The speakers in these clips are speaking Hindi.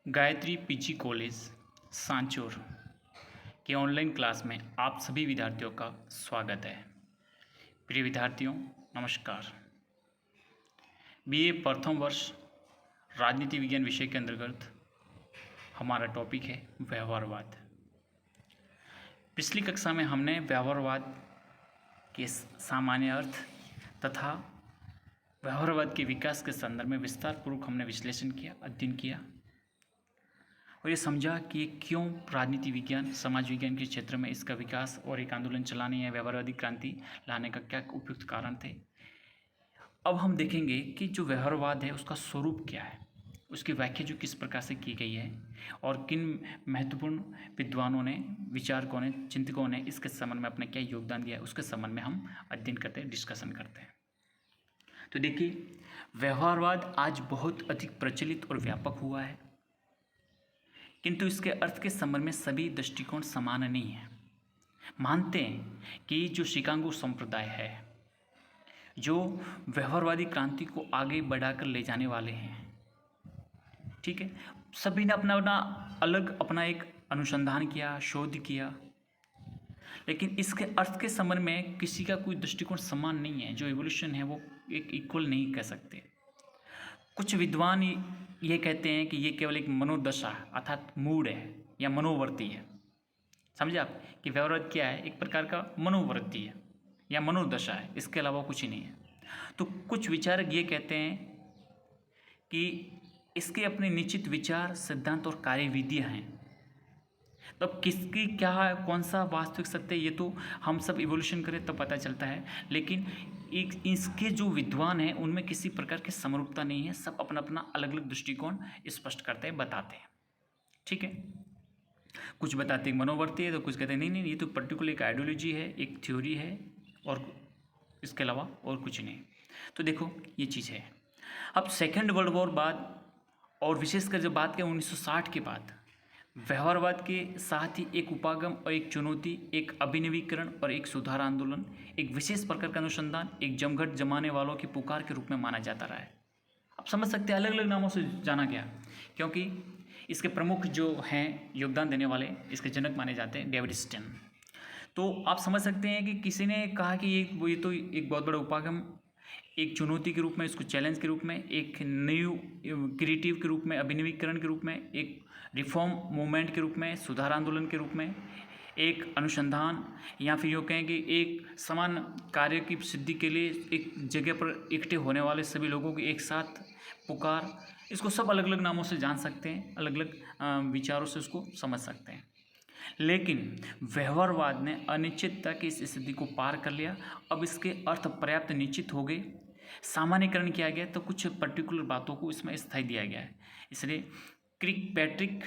गायत्री पीजी कॉलेज सांचौर के ऑनलाइन क्लास में आप सभी विद्यार्थियों का स्वागत है। प्रिय विद्यार्थियों, नमस्कार। बीए प्रथम वर्ष राजनीति विज्ञान विषय के अंतर्गत हमारा टॉपिक है व्यवहारवाद। पिछली कक्षा में हमने व्यवहारवाद के सामान्य अर्थ तथा व्यवहारवाद के विकास के संदर्भ में विस्तारपूर्वक हमने विश्लेषण किया, अध्ययन किया और ये समझा कि क्यों राजनीति विज्ञान, समाज विज्ञान के क्षेत्र में इसका विकास और एक आंदोलन चलाने या व्यवहारवादी क्रांति लाने का क्या उपयुक्त कारण थे। अब हम देखेंगे कि जो व्यवहारवाद है उसका स्वरूप क्या है, उसकी व्याख्या जो किस प्रकार से की गई है और किन महत्वपूर्ण विद्वानों ने, विचारकों ने, चिंतकों ने इसके संबंध में अपना क्या योगदान दिया है, उसके संबंध में हम अध्ययन करते हैं, डिस्कशन करते हैं। तो देखिए, व्यवहारवाद आज बहुत अधिक प्रचलित और व्यापक हुआ है, किंतु इसके अर्थ के संबंध में सभी दृष्टिकोण समान नहीं है। मानते हैं कि जो शिकागो संप्रदाय है, जो व्यवहारवादी क्रांति को आगे बढ़ाकर ले जाने वाले हैं, ठीक है, सभी ने अपना एक अनुसंधान किया, शोध किया, लेकिन इसके अर्थ के संबंध में किसी का कोई दृष्टिकोण समान नहीं है। जो इवोल्यूशन है वो एक इक्वल नहीं कह सकते। कुछ विद्वान ये कहते हैं कि ये केवल एक मनोदशा अर्थात मूड है या मनोवृत्ति है। समझे आप कि व्यवहारवाद क्या है? एक प्रकार का मनोवृत्ति है या मनोदशा है, इसके अलावा कुछ ही नहीं है। तो कुछ विचारक ये कहते हैं कि इसके अपने निश्चित विचार, सिद्धांत और कार्यविधियाँ हैं। तो अब किसकी क्या है, कौन सा वास्तविक सत्य है, ये तो हम सब इवोल्यूशन करें तब पता चलता है, लेकिन इसके जो विद्वान हैं उनमें किसी प्रकार की समरूपता नहीं है। सब अपना अपना अलग अलग दृष्टिकोण स्पष्ट करते हैं, बताते हैं, ठीक है। कुछ बताते हैं मनोवर्ती है, तो कुछ कहते हैं नहीं, ये तो पर्टिकुलर एक आइडियोलॉजी है, एक थ्योरी है और इसके अलावा और कुछ नहीं। तो देखो ये चीज़ है। अब सेकेंड वर्ल्ड वॉर बाद और विशेषकर जब बात करें 1960 के बाद, व्यवहारवाद के साथ ही एक उपागम और एक चुनौती, एक अभिनवीकरण और एक सुधार आंदोलन, एक विशेष प्रकार का अनुसंधान, एक जमघट जमाने वालों की पुकार के रूप में माना जाता रहा है। आप समझ सकते हैं, अलग अलग नामों से जाना गया, क्योंकि इसके प्रमुख जो हैं योगदान देने वाले, इसके जनक माने जाते हैं डेविड स्टेन। तो आप समझ सकते हैं कि किसी ने कहा कि ये तो एक बहुत बड़ा उपागम, एक चुनौती के रूप में, इसको चैलेंज के रूप में, एक न्यू क्रिएटिव के रूप में, अभिनवीकरण के रूप में, एक रिफॉर्म मूवमेंट के रूप में, सुधार आंदोलन के रूप में, एक अनुसंधान या फिर यूँ कहें कि एक समान कार्य की सिद्धि के लिए एक जगह पर इकट्ठे होने वाले सभी लोगों की एक साथ पुकार, इसको सब अलग अलग नामों से जान सकते हैं, अलग अलग विचारों से उसको समझ सकते हैं। लेकिन व्यवहारवाद ने अनिश्चितता की इस स्थिति को पार कर लिया। अब इसके अर्थ पर्याप्त निश्चित हो गए, सामान्यकरण किया गया, तो कुछ पर्टिकुलर बातों को इसमें स्थायी दिया गया है। इसलिए किर्कपैट्रिक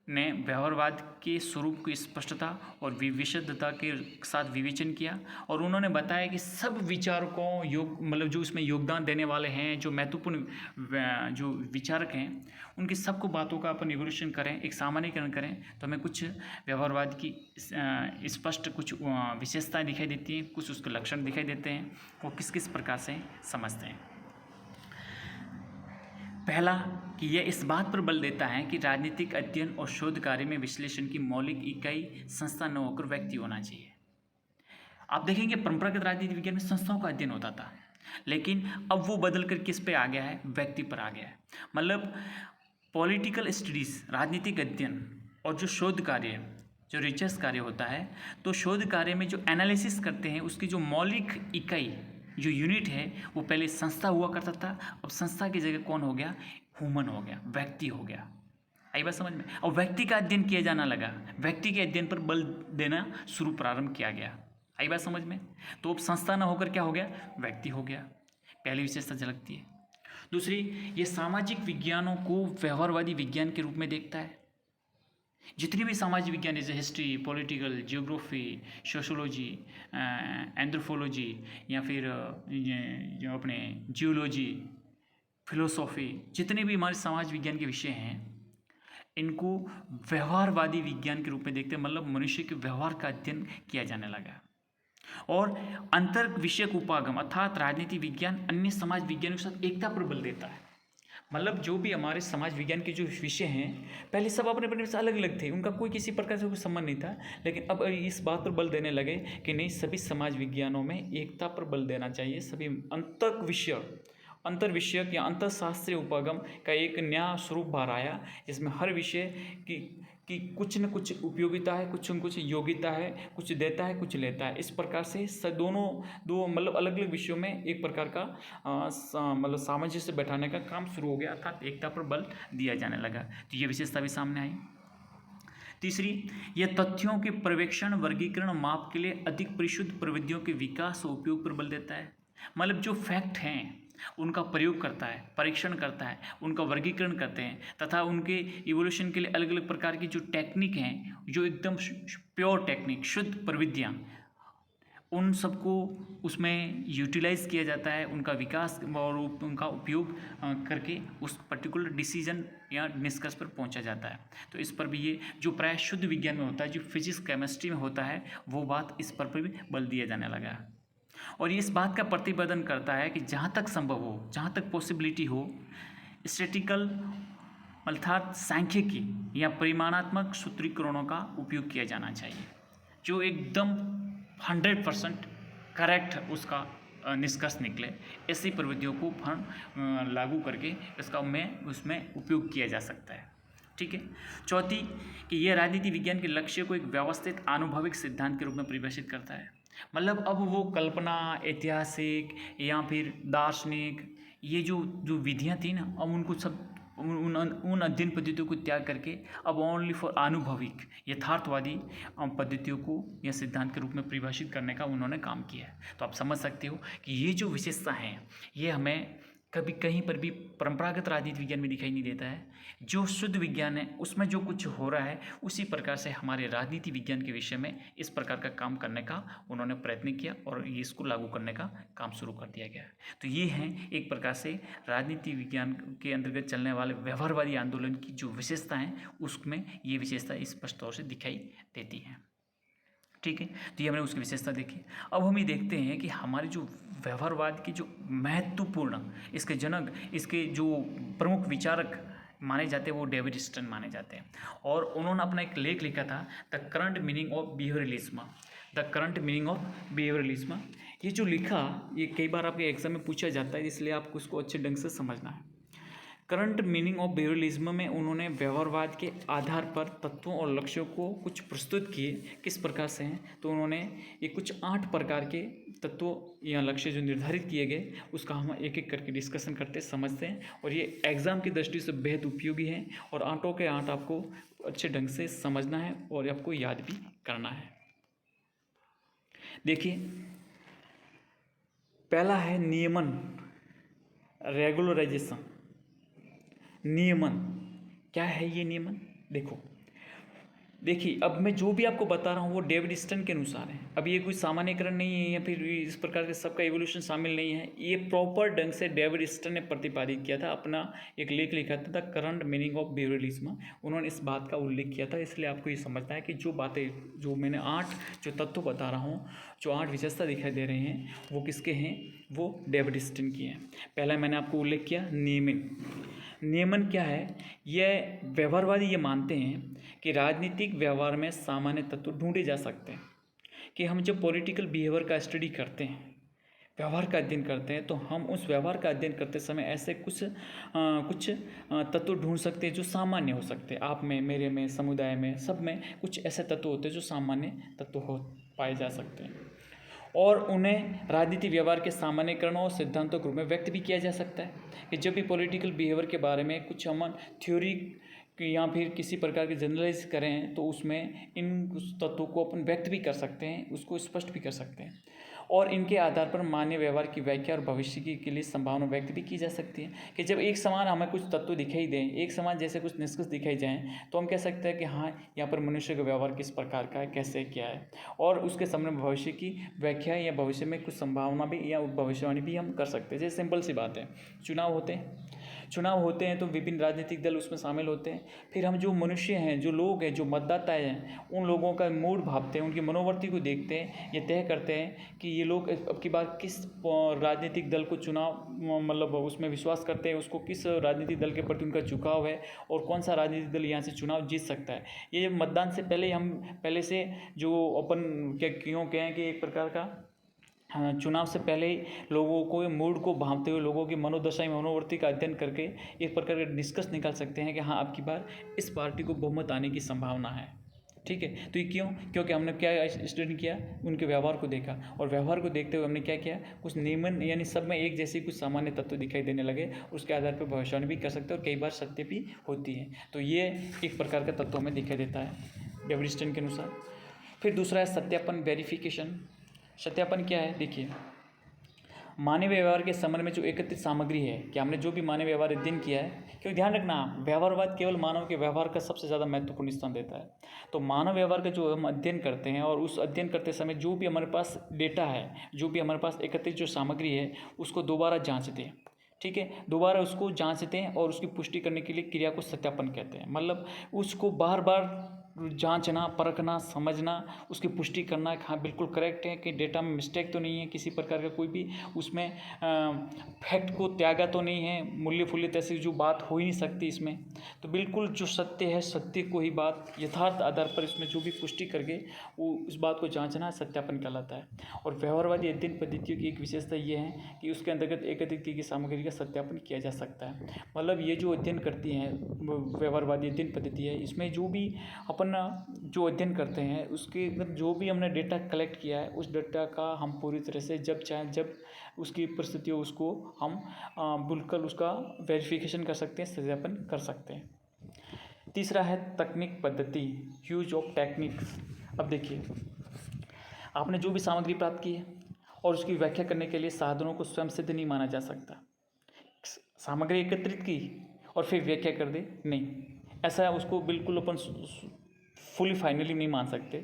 ने व्यवहारवाद के स्वरूप की स्पष्टता और विशुद्धता के साथ विवेचन किया और उन्होंने बताया कि सब विचारकों जो इसमें योगदान देने वाले हैं, जो महत्वपूर्ण जो विचारक हैं, उनकी सबको बातों का अपन इवोल्यूशन करें, एक सामान्यकरण करें, तो हमें कुछ व्यवहारवाद की स्पष्ट कुछ विशेषताएं दिखाई देती हैं, कुछ उसके लक्षण दिखाई देते हैं, वो किस किस प्रकार से समझते हैं। पहला कि यह इस बात पर बल देता है कि राजनीतिक अध्ययन और शोध कार्य में विश्लेषण की मौलिक इकाई संस्था न होकर व्यक्ति होना चाहिए। आप देखेंगे परंपरागत राजनीति विज्ञान में संस्थाओं का अध्ययन होता था, लेकिन अब वो बदल कर किस पे आ गया है? व्यक्ति पर आ गया है। मतलब पॉलिटिकल स्टडीज, राजनीतिक अध्ययन और जो शोध कार्य, जो रिसर्च कार्य होता है, तो शोध कार्य में जो एनालिसिस करते हैं उसकी जो मौलिक इकाई, जो यूनिट है, वो पहले संस्था हुआ करता था। अब संस्था की जगह कौन हो गया? ह्यूमन हो गया, व्यक्ति हो गया। आई बात समझ में? और व्यक्ति का अध्ययन किया जाना लगा, व्यक्ति के अध्ययन पर बल देना प्रारंभ किया गया। आई बात समझ में? तो अब संस्था ना होकर क्या हो गया? व्यक्ति हो गया। पहली विशेषता झलकती है। दूसरी, ये सामाजिक विज्ञानों को व्यवहारवादी विज्ञान के रूप में देखता है। जितनी भी सामाजिक विज्ञान जैसे history, political, geography, sociology, anthropology या फिर जो अपने जियोलॉजी, फिलोसॉफी, जितने भी हमारे समाज विज्ञान के विषय हैं, इनको व्यवहारवादी विज्ञान के रूप में देखते हैं। मतलब मनुष्य के व्यवहार का अध्ययन किया जाने लगा। और अंतर विषयक उपागम अर्थात राजनीति विज्ञान अन्य समाज विज्ञानों के साथ एकता पर बल देता है। मतलब जो भी हमारे समाज विज्ञान के जो विषय हैं, पहले सब अपने अपने से अलग अलग थे, उनका कोई किसी प्रकार से कोई संबंध नहीं था। लेकिन अब इस बात पर बल देने लगे कि नहीं, सभी समाज विज्ञानों में एकता पर बल देना चाहिए। सभी अंतर विषयक या अंतर शास्त्रीय उपागम का एक नया स्वरूप बाहर आया, जिसमें हर विषय की कुछ न कुछ उपयोगिता है, कुछ न कुछ योग्यता है, कुछ देता है, कुछ लेता है। इस प्रकार से दो मतलब अलग अलग विषयों में एक प्रकार का मतलब सामंजस्य बैठाने का काम शुरू हो गया, अर्थात एकता पर बल दिया जाने लगा। तो ये विशेषता भी सामने आई। तीसरी, यह तथ्यों के पर्यवेक्षण, वर्गीकरण, माप के लिए अधिक परिशुद्ध प्रविधियों के विकास और उपयोग पर बल देता है। मतलब जो फैक्ट हैं उनका प्रयोग करता है, परीक्षण करता है, उनका वर्गीकरण करते हैं, तथा उनके इवोल्यूशन के लिए अलग अलग प्रकार की जो टेक्निक हैं, जो एकदम प्योर टेक्निक, शुद्ध प्रविधियाँ, उन सबको उसमें यूटिलाइज किया जाता है, उनका विकास और उनका उपयोग करके उस पर्टिकुलर डिसीजन या निष्कर्ष पर पहुंचा जाता है। तो इस पर भी ये जो प्राय शुद्ध विज्ञान में होता है, जो फिजिक्स केमिस्ट्री में होता है, वो बात इस पर भी बल दिया जाने लगा है। और ये इस बात का प्रतिपादन करता है कि जहाँ तक संभव हो, जहाँ तक पॉसिबिलिटी हो, स्टैटिकल अर्थात सांख्यिकी या परिमाणात्मक सूत्रीकरणों का उपयोग किया जाना चाहिए, जो एकदम 100% करेक्ट उसका निष्कर्ष निकले। ऐसी प्रविधियों को लागू करके उसमें उपयोग किया जा सकता है। ठीक है। चौथी, कि यह राजनीति विज्ञान के लक्ष्य को एक व्यवस्थित आनुभविक सिद्धांत के रूप में परिभाषित करता है। मतलब अब वो कल्पना, ऐतिहासिक या फिर दार्शनिक, ये जो विधियाँ थी ना, अब उनको सब उन अध्ययन पद्धतियों को त्याग करके अब ओनली फॉर अनुभविक यथार्थवादी पद्धतियों को या सिद्धांत के रूप में परिभाषित करने का उन्होंने काम किया है। तो आप समझ सकते हो कि ये जो विशेषता हैं, ये हमें कभी कहीं पर भी परंपरागत राजनीति विज्ञान में दिखाई नहीं देता है। जो शुद्ध विज्ञान है उसमें जो कुछ हो रहा है, उसी प्रकार से हमारे राजनीति विज्ञान के विषय में इस प्रकार का काम करने का उन्होंने प्रयत्न किया और ये इसको लागू करने का काम शुरू कर दिया गया। तो ये हैं एक प्रकार से राजनीति विज्ञान के अंतर्गत चलने वाले व्यवहारवादी आंदोलन की जो विशेषता हैं, उसमें ये विशेषता स्पष्ट तौर से दिखाई देती हैं। ठीक है। तो ये हमने उसकी विशेषता देखी। अब हम ये देखते हैं कि हमारे जो व्यवहारवाद की जो महत्वपूर्ण, इसके जनक, इसके जो प्रमुख विचारक माने जाते हैं, वो डेविड स्टर्न माने जाते हैं। और उन्होंने अपना एक लेख लिखा था, the current meaning of behaviourism. The current meaning of behaviourism, ये जो लिखा, ये कई बार आपके एग्जाम में पूछा जाता है, इसलिए आपको उसको अच्छे ढंग से समझना है। करंट मीनिंग ऑफ बिहेवियरलिज्म में उन्होंने व्यवहारवाद के आधार पर तत्वों और लक्ष्यों को कुछ प्रस्तुत किए। किस प्रकार से हैं, तो उन्होंने ये कुछ 8 प्रकार के तत्वों या लक्ष्य जो निर्धारित किए गए, उसका हम एक एक करके डिस्कशन करते समझते हैं। और ये एग्ज़ाम की दृष्टि से बेहद उपयोगी है और 8 के 8 आपको अच्छे ढंग से समझना है और आपको याद भी करना है। देखिए, पहला है नियमन, रेगुलराइजेशन। नियमन क्या है? ये नियमन देखिए, अब मैं जो भी आपको बता रहा हूँ वो डेविड स्टर्न के अनुसार है। अब ये कोई सामान्यकरण नहीं है या फिर इस प्रकार के सबका एवोल्यूशन शामिल नहीं है। ये प्रॉपर ढंग से डेविड स्टर्न ने प्रतिपादित किया था, अपना एक लेख लिखा था, the current meaning of behaviourism. उन्होंने इस बात का उल्लेख किया था। इसलिए आपको ये समझना है कि जो बातें, जो मैंने 8 जो तत्व बता रहा हूँ, जो 8 विशेषता दिखाई दे रहे हैं, वो किसके हैं? वो डेविड स्टर्न की हैं। पहला मैंने आपको उल्लेख किया नियमन क्या है? यह व्यवहारवादी ये मानते हैं कि राजनीतिक व्यवहार में सामान्य तत्व ढूंढे जा सकते हैं। कि हम जब पॉलिटिकल बिहेवियर का स्टडी करते हैं, व्यवहार का अध्ययन करते हैं, तो हम उस व्यवहार का अध्ययन करते समय ऐसे कुछ तत्व ढूंढ सकते हैं जो सामान्य हो सकते हैं। आप में, मेरे में, समुदाय में, सब में कुछ ऐसे तत्व होते हैं जो सामान्य तत्व हो पाए जा सकते हैं और उन्हें राजनीतिक व्यवहार के सामान्यकरणों और सिद्धांतों के रूप में व्यक्त भी किया जा सकता है। कि जब भी पॉलिटिकल बिहेवियर के बारे में कुछ हम थ्योरी या फिर किसी प्रकार की जनरलाइज करें, तो उसमें इन तत्वों को अपन व्यक्त भी कर सकते हैं, उसको स्पष्ट भी कर सकते हैं और इनके आधार पर मान्य व्यवहार की व्याख्या और भविष्य के लिए संभावना व्यक्त भी की जा सकती है। कि जब एक समान हमें कुछ तत्व दिखाई दें, एक समान जैसे कुछ निष्कर्ष दिखाई जाएं, तो हम कह सकते हैं कि हाँ, यहाँ पर मनुष्य का व्यवहार किस प्रकार का है, कैसे क्या है, और उसके सामने भविष्य की व्याख्या या भविष्य में कुछ संभावना भी या भविष्यवाणी भी हम कर सकते हैं। जैसे सिंपल सी बात है, चुनाव होते हैं, चुनाव होते हैं तो विभिन्न राजनीतिक दल उसमें शामिल होते हैं। फिर हम जो मनुष्य हैं, जो लोग हैं, जो मतदाता हैं, उन लोगों का मूड भापते हैं, उनकी मनोवृत्ति को देखते हैं, ये तय करते हैं कि ये लोग अब की बार किस राजनीतिक दल को चुनाव मतलब उसमें विश्वास करते हैं, उसको किस राजनीतिक दल के प्रति उनका झुकाव है और कौन सा राजनीतिक दल यहाँ से चुनाव जीत सकता है। ये मतदान से पहले हम पहले से जो अपन क्या क्यों कहें कि एक प्रकार का चुनाव से पहले ही लोगों को मूड को भांपते हुए, लोगों की मनोदशा मनोवृत्ति का अध्ययन करके एक प्रकार का निष्कर्ष निकाल सकते हैं कि हाँ, अब की बार इस पार्टी को बहुमत आने की संभावना है। ठीक है, तो ये क्यों? क्योंकि हमने क्या स्टडी किया, उनके व्यवहार को देखा, और व्यवहार को देखते हुए हमने क्या किया, कुछ नियमन यानी सब में एक जैसे कुछ सामान्य तत्व दिखाई देने लगे, उसके आधार पर भविष्यवाणी भी कर सकते हैं और कई बार सत्य भी होती है। तो ये एक प्रकार का तत्व हमें दिखाई देता है डेविडस्टन के अनुसार। फिर दूसरा है सत्यापन, वेरिफिकेशन। सत्यापन क्या है? देखिए, मानवीय व्यवहार के संबंध में जो एकत्रित सामग्री है, कि हमने जो भी मानवीय व्यवहार अध्ययन किया है, क्योंकि ध्यान रखना, व्यवहारवाद केवल मानव के व्यवहार का सबसे ज़्यादा महत्वपूर्ण स्थान देता है। तो मानव व्यवहार का जो हम अध्ययन करते हैं, और उस अध्ययन करते समय जो भी हमारे पास डेटा है, जो भी हमारे पास एकत्रित जो सामग्री है, उसको दोबारा जाँचते हैं। ठीक है, दोबारा उसको जाँचते हैं और उसकी पुष्टि करने के लिए क्रिया को सत्यापन कहते हैं। मतलब उसको बार बार जांचना, परखना, समझना, उसकी पुष्टि करना कि हाँ बिल्कुल करेक्ट है, कि डेटा में मिस्टेक तो नहीं है, किसी प्रकार का कोई भी उसमें फैक्ट को त्यागा तो नहीं है, मूल्य फुल्य ऐसी जो बात हो ही नहीं सकती इसमें। तो बिल्कुल जो सत्य है, सत्य को ही बात यथार्थ आधार पर इसमें जो भी पुष्टि करके वो उस बात को जांचना सत्यापन कहलाता है। और व्यवहारवादी अध्ययन पद्धतियों की एक विशेषता ये है कि उसके अंतर्गत एकत्रित की सामग्री का सत्यापन किया जा सकता है। मतलब ये जो अध्ययन करती हैं व्यवहारवादी अध्ययन पद्धति है, इसमें जो भी अपन जो अध्ययन करते हैं, उसके जो भी हमने डेटा कलेक्ट किया है, उस डेटा का हम पूरी तरह से जब चाहे जब उसकी परिस्थिति हो, उसको हम बिल्कुल उसका वेरिफिकेशन कर सकते हैं, सत्यापन कर सकते हैं। तीसरा है तकनीक पद्धति, यूज ऑफ टेक्निक्स। अब देखिए, आपने जो भी सामग्री प्राप्त की है और उसकी व्याख्या करने के लिए साधनों को स्वयं सिद्ध नहीं माना जा सकता। सामग्री एकत्रित की और फिर व्याख्या कर दे, नहीं, ऐसा उसको बिल्कुल अपन फुली फाइनली नहीं मान सकते,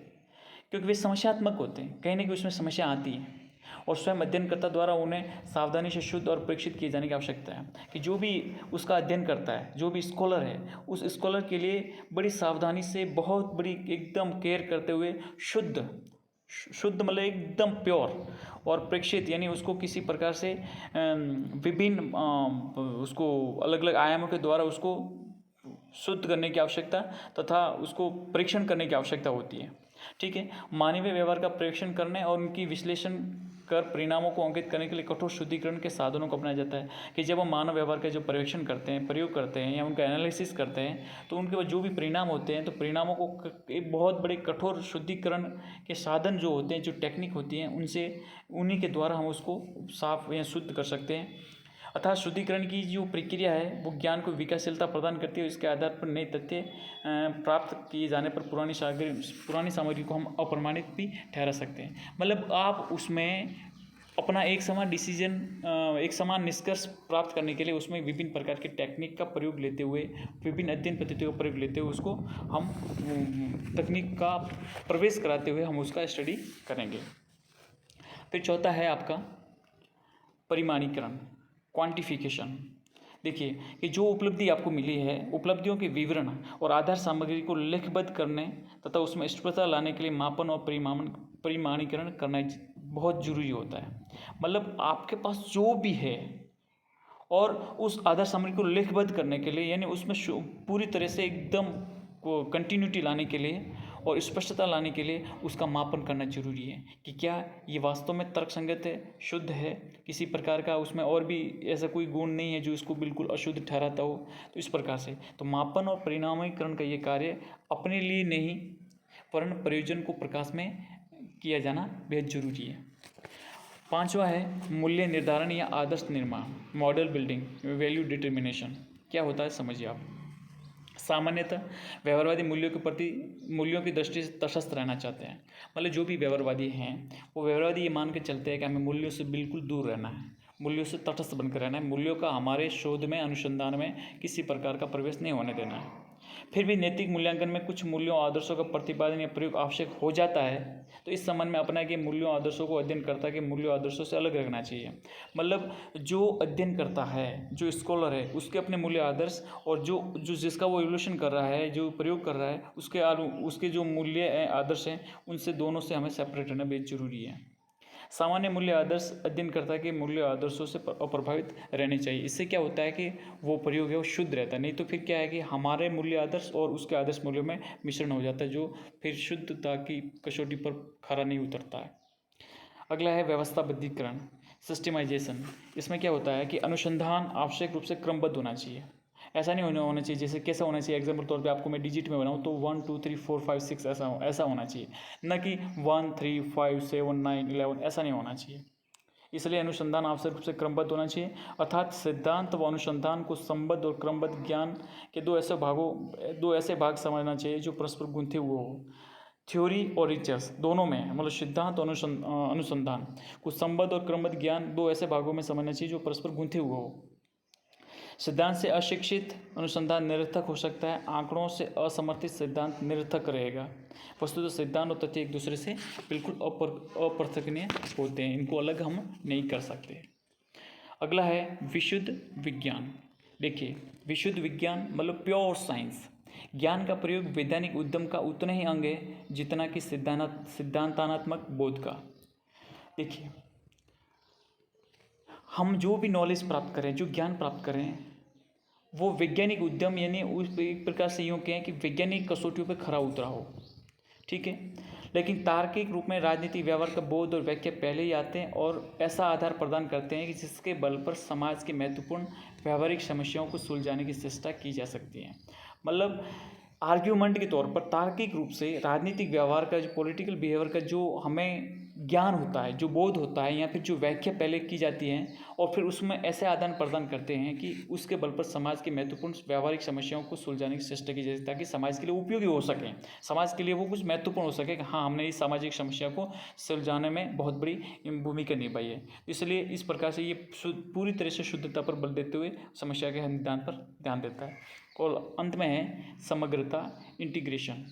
क्योंकि वे समस्यात्मक होते हैं, कहीं ना कहीं उसमें समस्या आती है, और स्वयं अध्ययनकर्ता द्वारा उन्हें सावधानी से शुद्ध और परीक्षित किए जाने की आवश्यकता है। कि जो भी उसका अध्ययन करता है, जो भी स्कॉलर है, उस स्कॉलर के लिए बड़ी सावधानी से, बहुत बड़ी एकदम केयर करते हुए शुद्ध मतलब एकदम प्योर और प्रेक्षित, यानी उसको किसी प्रकार से विभिन्न उसको अलग अलग आयामों के द्वारा उसको शुद्ध करने की आवश्यकता तथा उसको परीक्षण करने की आवश्यकता होती है। ठीक है, मानवीय व्यवहार का परीक्षण करने और उनकी विश्लेषण कर परिणामों को अंकित करने के लिए कठोर शुद्धिकरण के साधनों को अपनाया जाता है। कि जब हम मानव व्यवहार का जो परीक्षण करते हैं, प्रयोग करते हैं या उनका एनालिसिस करते हैं, तो उनके जो भी परिणाम होते हैं, तो परिणामों को एक बहुत बड़े कठोर शुद्धिकरण के साधन जो होते हैं, जो टेक्निक होती हैं, उन्हीं के द्वारा हम उसको साफ या शुद्ध कर सकते हैं। अतः शुद्धिकरण की जो प्रक्रिया है, वो ज्ञान को विकासशीलता प्रदान करती है। इसके आधार पर नए तथ्य प्राप्त किए जाने पर पुरानी सामग्री को हम अप्रमाणित भी ठहरा सकते हैं। मतलब आप उसमें अपना एक समान डिसीजन, एक समान निष्कर्ष प्राप्त करने के लिए उसमें विभिन्न प्रकार के टेक्निक का प्रयोग लेते हुए, विभिन्न अध्ययन पद्धतियों का प्रयोग लेते हुए, उसको हम तकनीक का प्रवेश कराते हुए हम उसका स्टडी करेंगे। फिर चौथा है आपका परिमाणीकरण, क्वांटिफिकेशन। देखिए कि जो उपलब्धि आपको मिली है, उपलब्धियों के विवरण और आधार सामग्री को लेखबद्ध करने तथा उसमें स्पष्टता लाने के लिए मापन और परिमाणीकरण करना बहुत जरूरी होता है। मतलब आपके पास जो भी है और उस आधार सामग्री को लेखबद्ध करने के लिए, यानी उसमें पूरी तरह से एकदम कंटिन्यूटी लाने के लिए और स्पष्टता लाने के लिए उसका मापन करना जरूरी है कि क्या ये वास्तव में तर्कसंगत है, शुद्ध है, किसी प्रकार का उसमें और भी ऐसा कोई गुण नहीं है जो इसको बिल्कुल अशुद्ध ठहराता हो। तो इस प्रकार से तो मापन और परिमाणीकरण का ये कार्य अपने लिए नहीं वरन प्रयोजन को प्रकाश में किया जाना बेहद जरूरी है। पांचवा है मूल्य निर्धारण या आदर्श निर्माण, मॉडल बिल्डिंग, वैल्यू डिटर्मिनेशन। क्या होता है समझिए आप। सामान्यतः व्यवहारवादी मूल्यों की दृष्टि से तटस्थ रहना चाहते हैं। मतलब जो भी व्यवहारवादी हैं वो व्यवहारवादी ये मान के चलते हैं कि हमें मूल्यों से बिल्कुल दूर रहना है, मूल्यों से तटस्थ बनकर रहना है। मूल्यों का हमारे शोध में, अनुसंधान में किसी प्रकार का प्रवेश नहीं होने देना है। फिर भी नैतिक मूल्यांकन में कुछ मूल्यों आदर्शों का प्रतिपादन या प्रयोग आवश्यक हो जाता है, तो इस संबंध में अपना कि मूल्यों आदर्शों को अध्ययनकर्ता के मूल्यों आदर्शों से अलग रखना चाहिए। मतलब जो अध्ययन करता है, जो स्कॉलर है, उसके अपने मूल्य आदर्श, और जो जो जिसका वो इवोल्यूशन कर रहा है, जो प्रयोग कर रहा है, उसके जो मूल्य आदर्श हैं, उनसे दोनों से हमें सेपरेट रहना बेहद जरूरी है। सामान्य मूल्य आदर्श अध्ययनकर्ता के मूल्य आदर्शों से अप्रभावित रहने चाहिए। इससे क्या होता है कि वो प्रयोग है वो शुद्ध रहता है। नहीं तो फिर क्या है कि हमारे मूल्य आदर्श और उसके आदर्श मूल्यों में मिश्रण हो जाता है, जो फिर शुद्धता की कसौटी पर खरा नहीं उतरता है। अगला है व्यवस्थाबद्धीकरण, सिस्टमाइजेशन। इसमें क्या होता है कि अनुसंधान आवश्यक रूप से क्रमबद्ध होना चाहिए। ऐसा नहीं होना चाहिए जैसे कैसा होना चाहिए, एग्जाम्पल तौर पे आपको मैं डिजिट में बनाऊँ तो 1 2 3 4 5 6 ऐसा होना चाहिए, न कि 1 3 5 7 9 11 ऐसा नहीं होना चाहिए। इसलिए अनुसंधान आवश्यक रूप से क्रमबद्ध होना चाहिए, अर्थात सिद्धांत व अनुसंधान को संबद्ध और क्रमबद्ध ज्ञान के दो ऐसे भाग समझना चाहिए जो परस्पर गुंथे हुए हो। थ्योरी और रिसर्च दोनों में, मतलब सिद्धांत और अनुसंधान को संबद्ध और क्रमबद्ध ज्ञान दो ऐसे भागों में समझना चाहिए जो परस्पर गुंथे हुए हो। सिद्धांत से अशिक्षित अनुसंधान निरर्थक हो सकता है, आंकड़ों से असमर्थित सिद्धांत निरर्थक रहेगा। वस्तुतः सिद्धांत और तथ्य एक दूसरे से बिल्कुल अपृथकनीय होते हैं, इनको अलग हम नहीं कर सकते। अगला है विशुद्ध विज्ञान। देखिए, विशुद्ध विज्ञान मतलब प्योर साइंस। ज्ञान का प्रयोग वैज्ञानिक उद्यम का उतना ही अंग है जितना कि सिद्धांतात्मक बोध का। देखिए, हम जो भी नॉलेज प्राप्त करें, जो ज्ञान प्राप्त करें, वो वैज्ञानिक उद्यम यानी उस एक प्रकार से यूँ कहें कि वैज्ञानिक कसौटियों पर खरा उतरा हो, ठीक है। लेकिन तार्किक रूप में राजनीतिक व्यवहार का बोध और व्याख्या पहले ही आते हैं और ऐसा आधार प्रदान करते हैं कि जिसके बल पर समाज की महत्वपूर्ण व्यावहारिक समस्याओं को सुलझाने की चेष्टा की जा सकती है। मतलब आर्ग्यूमेंट के तौर पर तार्किक रूप से राजनीतिक व्यवहार का, जो पॉलिटिकल बिहेवियर का जो हमें ज्ञान होता है, जो बोध होता है, या फिर जो व्याख्या पहले की जाती है, और फिर उसमें ऐसे आदान प्रदान करते हैं कि उसके बल पर समाज की महत्वपूर्ण व्यावहारिक समस्याओं को सुलझाने की चेष्टा की जाए, ताकि समाज के लिए उपयोगी हो सके, समाज के लिए वो कुछ महत्वपूर्ण हो सके कि हाँ, हमने इस सामाजिक समस्या को सुलझाने में बहुत बड़ी भूमिका निभाई है। इसलिए इस प्रकार से ये पूरी तरह से शुद्धता पर बल देते हुए समस्या के निदान पर ध्यान देता है। और अंत में है समग्रता, इंटीग्रेशन।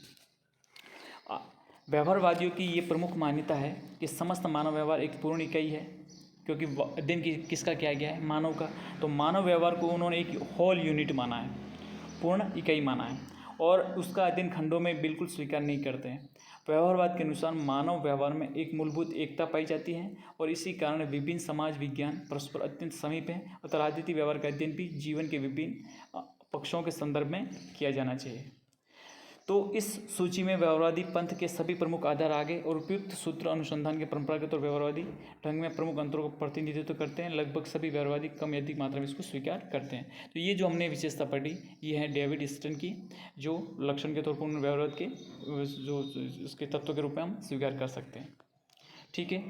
व्यवहारवादियों की ये प्रमुख मान्यता है कि समस्त मानव व्यवहार एक पूर्ण इकाई है, क्योंकि अध्ययन किसका किया गया है, मानव का। तो मानव व्यवहार को उन्होंने एक होल यूनिट माना है, पूर्ण इकाई माना है, और उसका अध्ययन खंडों में बिल्कुल स्वीकार नहीं करते हैं। व्यवहारवाद के अनुसार मानव व्यवहार में एक मूलभूत एकता पाई जाती है, और इसी कारण विभिन्न समाज विज्ञान परस्पर अत्यंत समीप है, और राजनीतिक व्यवहार का अध्ययन भी जीवन के विभिन्न पक्षों के संदर्भ में किया जाना चाहिए। तो इस सूची में व्यवहारवादी पंथ के सभी प्रमुख आधार आ गए, और उपयुक्त सूत्र अनुसंधान के परंपरागत और व्यवहारवादी ढंग में प्रमुख अंतरों का प्रतिनिधित्व करते हैं। लगभग सभी व्यवहारवादी कम या अधिक मात्रा में इसको स्वीकार करते हैं। तो ये जो हमने विशेषता पढ़ी, ये है डेविड ईस्टन की, जो लक्षण के तौर पर उन्होंने व्यवहारवाद के जो उसके तत्व के रूप में हम स्वीकार कर सकते हैं, ठीक है।